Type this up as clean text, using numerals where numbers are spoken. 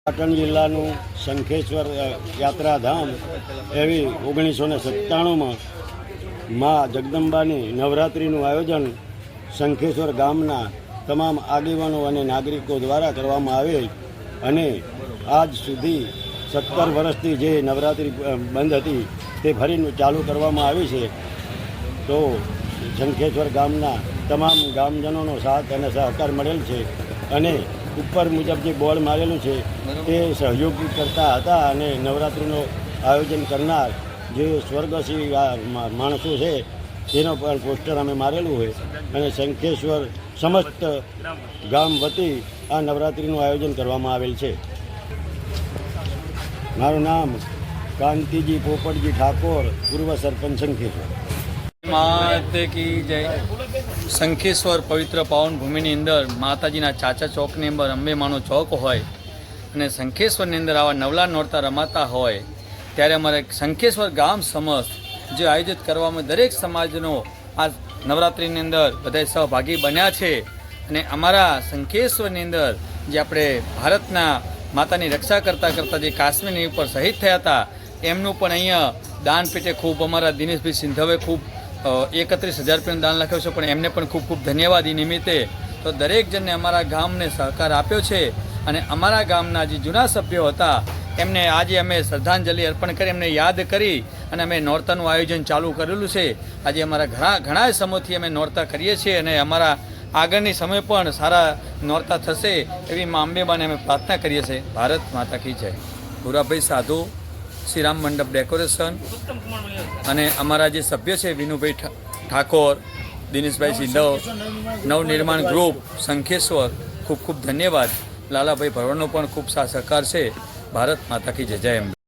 પાટણ જિલ્લાનું શંખેશ્વર યાત્રાધામ એવી 1997માં મા જગદંબાની નવરાત્રિનું આયોજન શંખેશ્વર ગામના તમામ આગેવાનો અને નાગરિકો દ્વારા કરવામાં આવે અને આજ સુધી 17 વર્ષથી જે નવરાત્રિ બંધ હતી તે ફરી ચાલુ કરવામાં આવી છે. તો શંખેશ્વર ગામના તમામ ગામજનોનો સાથ અને સહકાર મળેલ છે અને ઉપર મુજબ જે બોર્ડ મારેલું છે તે સહયોગ કરતા હતા અને નવરાત્રિનું આયોજન કરનાર જે સ્વર્ગસ્ી માણસો છે તેનો પણ પોસ્ટર અમે મારેલું હોય અને શંખેશ્વર સમસ્ત ગામ વતી આ નવરાત્રિનું આયોજન કરવામાં આવેલ છે. મારું નામ કાંતિજી પોપટજી ઠાકોર, પૂર્વ સરપંચ શંખેશ્વર. માતા કી જય. શંખેશ્વર પવિત્ર પાવન ભૂમિની અંદર માતાજીના ચાચા ચોકની અંદર અંબે માનો ચોક હોય અને શંખેશ્વરની અંદર આવા નવલા નોરતા રમાતા હોય ત્યારે અમારે શંખેશ્વર ગામ સમસ્ત જે આયોજિત કરવામાં દરેક સમાજનો આ નવરાત્રિની અંદર બધા સહભાગી બન્યા છે અને અમારા શંખેશ્વરની અંદર જે આપણે ભારતના માતાની રક્ષા કરતાં જે કાશ્મીરની ઉપર શહીદ થયા હતા એમનું પણ અહીંયા દાન પેટે ખૂબ અમારા દિનેશભાઈ સિંધવે ખૂબ 31,000 રૂપિયાનું દાન લખ્યું છે, પણ એમને પણ ખૂબ ખૂબ ધન્યવાદ. એ નિમિત્તે તો દરેક જણને અમારા ગામને સહકાર આપ્યો છે અને અમારા ગામના જે જૂના સભ્યો હતા એમને આજે અમે શ્રદ્ધાંજલિ અર્પણ કરી એમને યાદ કરી અને અમે નોરતાનું આયોજન ચાલુ કરેલું છે. આજે અમારા ઘણા સમયથી અમે નોરતા કરીએ છીએ અને અમારા આગળની સમય પણ સારા નોરતા થશે એવી મા અંબેમાને અમે પ્રાર્થના કરીએ છીએ. ભારત માતા કી જય. ભૂરાભાઈ સાધુ, શ્રીરામ મંડપ ડેકોરેશન અને અમારા જે સભ્ય છે વિનુભાઈ ઠાકોર, દિનેશભાઈ સિંધવ, નવનિર્માણ ગ્રુપ શંખેશ્વર, ખૂબ ખૂબ ધન્યવાદ. લાલાભાઈ ભરવાડનો પણ ખૂબ સહકાર છે. ભારત માતા કી જય. જય અંબે.